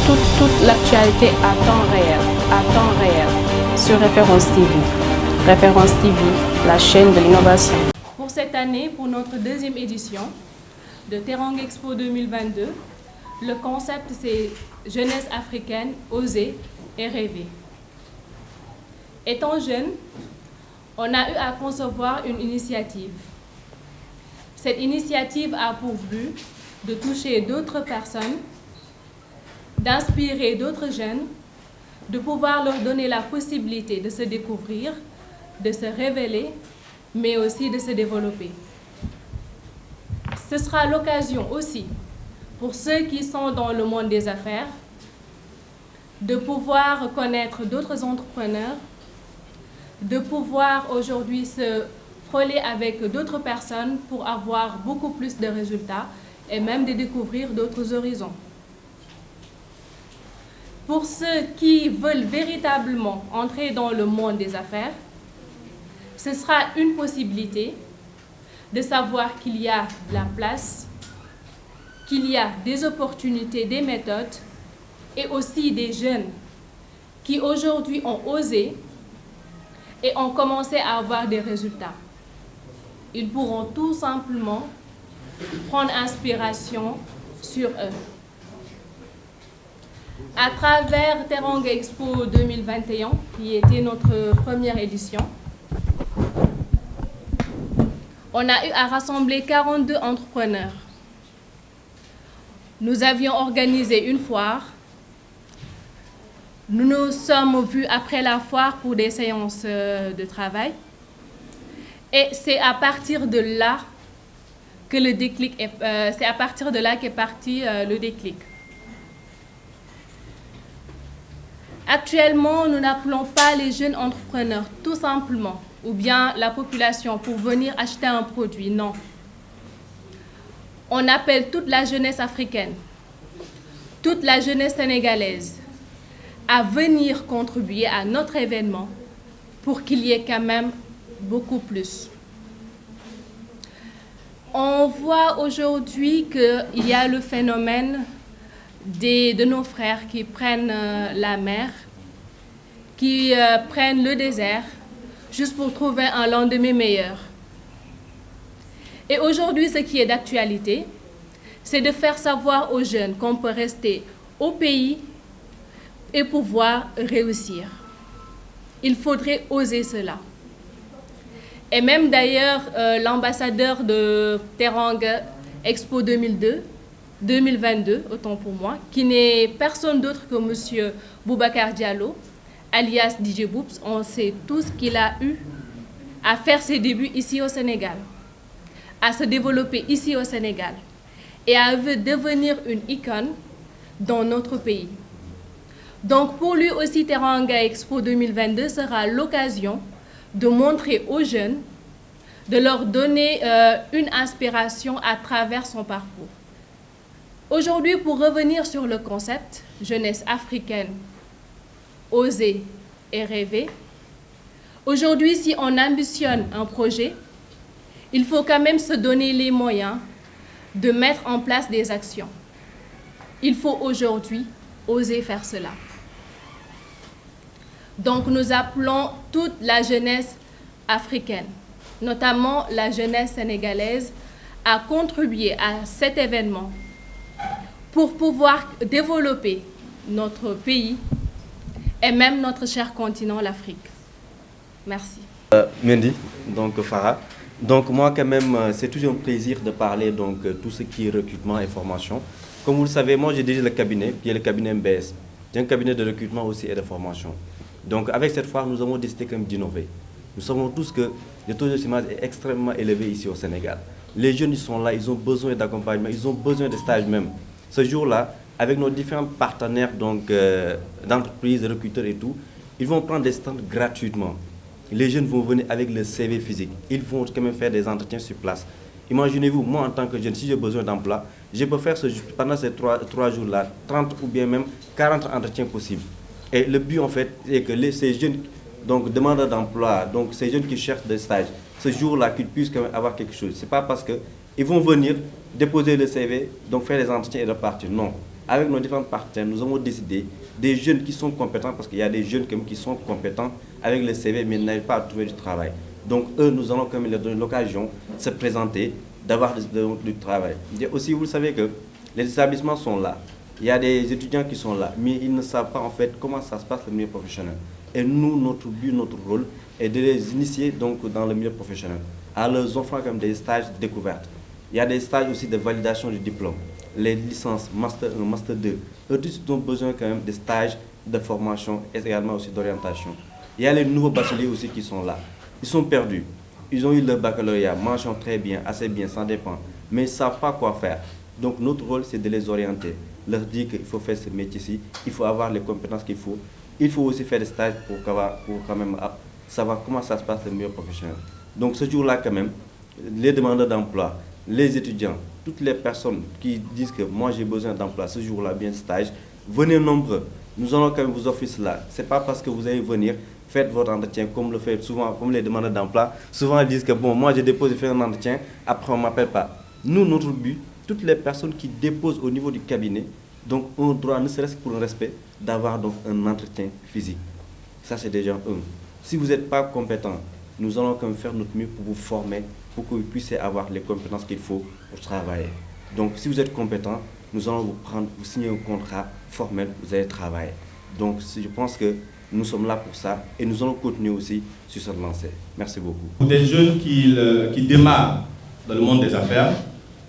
toute l'actualité à temps réel sur Référence TV. Référence TV, la chaîne de l'innovation. Pour cette année, pour notre deuxième édition de Teranga Expo 2022, le concept c'est Jeunesse africaine, oser et rêver. Étant jeune, on a eu à concevoir une initiative. Cette initiative a pour but de toucher d'autres personnes, d'inspirer d'autres jeunes, de pouvoir leur donner la possibilité de se découvrir, de se révéler, mais aussi de se développer. Ce sera l'occasion aussi pour ceux qui sont dans le monde des affaires de pouvoir connaître d'autres entrepreneurs, de pouvoir aujourd'hui se frôler avec d'autres personnes pour avoir beaucoup plus de résultats et même de découvrir d'autres horizons. Pour ceux qui veulent véritablement entrer dans le monde des affaires, ce sera une possibilité de savoir qu'il y a de la place, qu'il y a des opportunités, des méthodes et aussi des jeunes qui aujourd'hui ont osé et ont commencé à avoir des résultats. Ils pourront tout simplement prendre inspiration sur eux. À travers Teranga Expo 2021, qui était notre première édition, on a eu à rassembler 42 entrepreneurs. Nous avions organisé une foire. Nous nous sommes vus après la foire pour des séances de travail. Et c'est à partir de là que le déclic c'est à partir de là qu'est parti le déclic. Actuellement, nous n'appelons pas les jeunes entrepreneurs tout simplement, ou bien la population pour venir acheter un produit, non. On appelle toute la jeunesse africaine, toute la jeunesse sénégalaise à venir contribuer à notre événement pour qu'il y ait quand même beaucoup plus. On voit aujourd'hui qu'il y a le phénomène de nos frères qui prennent la mer, qui prennent le désert juste pour trouver un lendemain meilleur. Et aujourd'hui, ce qui est d'actualité, c'est de faire savoir aux jeunes qu'on peut rester au pays et pouvoir réussir. Il faudrait oser cela. Et même d'ailleurs, l'ambassadeur de Teranga Expo 2022, autant pour moi, qui n'est personne d'autre que M. Boubacar Diallo, alias DJ Boops, on sait tous qu'il a eu à faire ses débuts ici au Sénégal, à se développer ici au Sénégal et à devenir une icône dans notre pays. Donc pour lui aussi, Teranga Expo 2022 sera l'occasion de montrer aux jeunes, de leur donner une inspiration à travers son parcours. Aujourd'hui, pour revenir sur le concept jeunesse africaine, oser et rêver, aujourd'hui, si on ambitionne un projet, il faut quand même se donner les moyens de mettre en place des actions. Il faut aujourd'hui oser faire cela. Donc nous appelons toute la jeunesse africaine, notamment la jeunesse sénégalaise, à contribuer à cet événement pour pouvoir développer notre pays et même notre cher continent, l'Afrique. Merci. Mendy, donc Farah. Donc moi quand même, c'est toujours un plaisir de parler donc tout ce qui est recrutement et formation. Comme vous le savez, moi j'ai déjà le cabinet, qui est le cabinet MBS. J'ai un cabinet de recrutement aussi et de formation. Donc avec cette foire, nous avons décidé quand même d'innover. Nous savons tous que le taux de chômage est extrêmement élevé ici au Sénégal. Les jeunes ils sont là, ils ont besoin d'accompagnement, ils ont besoin de stage même. Ce jour-là, avec nos différents partenaires d'entreprises, de recruteurs et tout, ils vont prendre des stands gratuitement. Les jeunes vont venir avec le CV physique. Ils vont quand même faire des entretiens sur place. Imaginez-vous, moi en tant que jeune, si j'ai besoin d'emploi, je peux faire pendant ces trois jours-là, 30 ou bien même 40 entretiens possibles. Et le but en fait, c'est que ces jeunes donc, demandeurs d'emploi, donc ces jeunes qui cherchent des stages, ce jour-là, qu'ils puissent quand même avoir quelque chose. Ce n'est pas parce qu'ils vont venir déposer le CV, donc faire les entretiens et repartir. Non. avec nos différents partenaires, nous avons décidé des jeunes qui sont compétents, parce qu'il y a des jeunes qui sont compétents avec le CV, mais n'arrivent pas à trouver du travail. Donc eux, nous allons quand même leur donner l'occasion de se présenter, d'avoir du travail. Et aussi, vous savez que les établissements sont là. Il y a des étudiants qui sont là, mais ils ne savent pas en fait comment ça se passe le milieu professionnel. Et nous, notre but, notre rôle est de les initier donc dans le milieu professionnel, en leur offrant comme des stages de découverte. Il y a des stages aussi de validation du diplôme, les licences Master 1, Master 2. Eux tous ont besoin quand même de stages de formation et également aussi d'orientation. Il y a les nouveaux bacheliers aussi qui sont là. Ils sont perdus. Ils ont eu leur baccalauréat, marchant très bien, assez bien, ça dépend. Mais ils ne savent pas quoi faire. Donc notre rôle, c'est de les orienter, leur dire qu'il faut faire ce métier-ci, il faut avoir les compétences qu'il faut. Il faut aussi faire des stages pour quand même savoir comment ça se passe le milieu professionnel. Donc ce jour-là quand même, les demandeurs d'emploi, les étudiants, toutes les personnes qui disent que moi j'ai besoin d'emploi, ce jour-là, bien stage, venez nombreux. Nous allons quand même vous offrir cela. Ce n'est pas parce que vous allez venir, faites votre entretien comme le fait souvent, comme les demandeurs d'emploi. Souvent ils disent que bon, moi j'ai déposé, fait un entretien, après on ne m'appelle pas. Nous, notre but, toutes les personnes qui déposent au niveau du cabinet, donc ont droit, ne serait-ce que pour un respect, d'avoir donc un entretien physique. Ça c'est déjà un. Si vous n'êtes pas compétent, nous allons quand même faire notre mieux pour vous former, pour que vous puissiez avoir les compétences qu'il faut pour travailler. Donc si vous êtes compétent, nous allons vous signer un contrat formel, vous allez travailler. Donc je pense que nous sommes là pour ça et nous allons continuer aussi sur cette lancée. Merci beaucoup. Pour des jeunes qui démarrent dans le monde des affaires,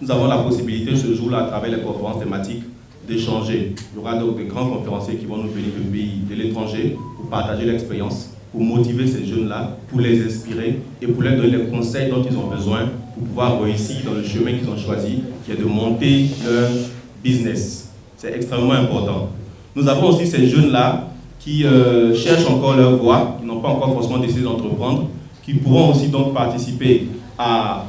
nous avons la possibilité ce jour-là, à travers les conférences thématiques, d'échanger. Il y aura donc des grands conférenciers qui vont nous venir du pays, de l'étranger, pour partager l'expérience, pour motiver ces jeunes-là, pour les inspirer et pour leur donner les conseils dont ils ont besoin pour pouvoir réussir dans le chemin qu'ils ont choisi, qui est de monter leur business. C'est extrêmement important. Nous avons aussi ces jeunes-là qui cherchent encore leur voie, qui n'ont pas encore forcément décidé d'entreprendre, qui pourront aussi donc participer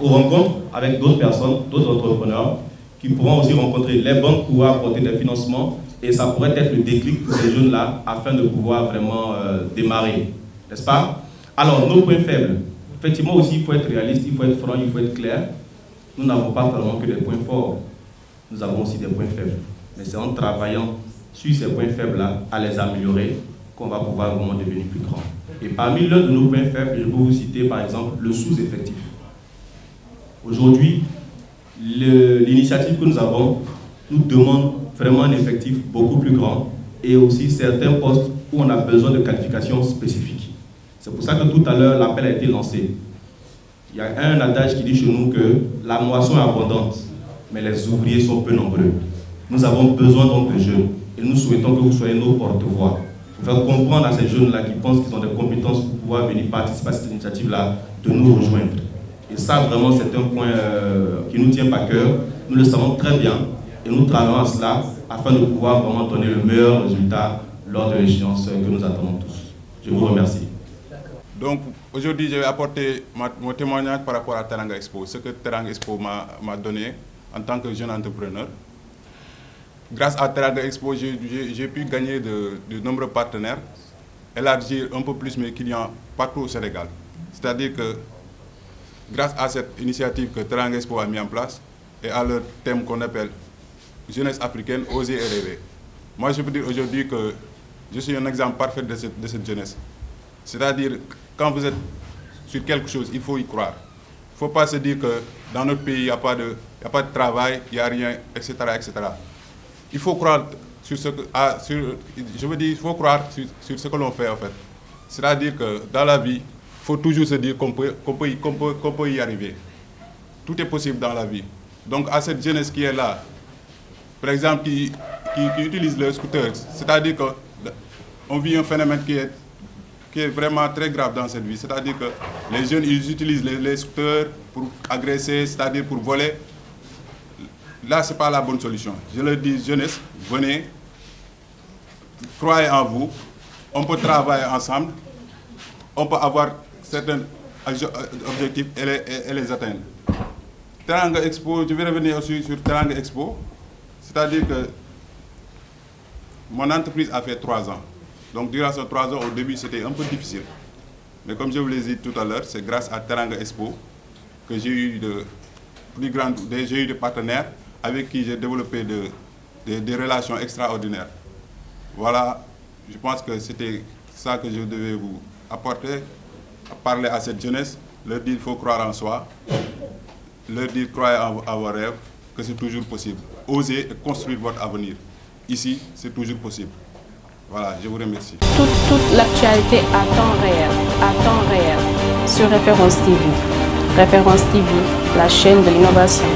aux rencontres avec d'autres personnes, d'autres entrepreneurs, qui pourront aussi rencontrer les banques pour apporter des financements, et ça pourrait être le déclic pour ces jeunes-là afin de pouvoir vraiment démarrer, n'est-ce pas? Alors, nos points faibles, effectivement aussi il faut être réaliste, il faut être franc, il faut être clair. Nous n'avons pas vraiment que des points forts, nous avons aussi des points faibles. Mais c'est en travaillant sur ces points faibles-là, à les améliorer, qu'on va pouvoir vraiment devenir plus grand. Et parmi l'un de nos points faibles, je peux vous citer par exemple le sous-effectif. Aujourd'hui, l'initiative que nous avons nous demande vraiment un effectif beaucoup plus grand et aussi certains postes où on a besoin de qualifications spécifiques. C'est pour ça que tout à l'heure, l'appel a été lancé. Il y a un adage qui dit chez nous que la moisson est abondante, mais les ouvriers sont peu nombreux. Nous avons besoin donc de jeunes et nous souhaitons que vous soyez nos porte-voix pour faire comprendre à ces jeunes-là qui pensent qu'ils ont des compétences pour pouvoir venir participer à cette initiative-là, de nous rejoindre. Et ça, vraiment, c'est un point qui nous tient à cœur. Nous le savons très bien et nous travaillons à cela afin de pouvoir vraiment donner le meilleur résultat lors de l'échéance que nous attendons tous. Je vous remercie. Donc, aujourd'hui, je vais apporter mon témoignage par rapport à Teranga Expo, ce que Teranga Expo m'a donné en tant que jeune entrepreneur. Grâce à Teranga Expo, j'ai pu gagner de nombreux partenaires, élargir un peu plus mes clients partout au Sénégal. C'est-à-dire que grâce à cette initiative que Teranga Expo a mis en place et à leur thème qu'on appelle Jeunesse africaine, oser et rêver. Moi, je peux dire aujourd'hui que je suis un exemple parfait de cette jeunesse. C'est-à-dire, quand vous êtes sur quelque chose, il faut y croire. Il ne faut pas se dire que dans notre pays, il n'y a pas de travail, il n'y a rien, etc., etc. Il faut croire sur ce que, il faut croire sur ce que l'on fait, en fait. C'est-à-dire que dans la vie, il faut toujours se dire qu'on peut y arriver. Tout est possible dans la vie. Donc à cette jeunesse qui est là, par exemple, qui utilise le scooter, c'est-à-dire qu'on vit un phénomène qui est vraiment très grave dans cette vie. C'est-à-dire que les jeunes, ils utilisent les scooters pour agresser, c'est-à-dire pour voler. Là, ce n'est pas la bonne solution. Je leur dis, jeunesse, venez, croyez en vous, on peut travailler ensemble, on peut avoir certains objectifs et les atteindre. Teranga Expo, je vais revenir aussi sur Teranga Expo, c'est-à-dire que mon entreprise a fait 3 ans. Donc durant ces 3 ans, au début, c'était un peu difficile. Mais comme je vous l'ai dit tout à l'heure, c'est grâce à Teranga Expo que j'ai eu des partenaires avec qui j'ai développé des relations extraordinaires. Voilà, je pense que c'était ça que je devais vous apporter, parler à cette jeunesse, leur dire qu'il faut croire en soi, leur dire croyez en vos rêves, que c'est toujours possible. Osez et construire votre avenir. Ici, c'est toujours possible. Voilà, je vous remercie. Toute l'actualité à temps réel, sur Référence TV. Référence TV, la chaîne de l'innovation.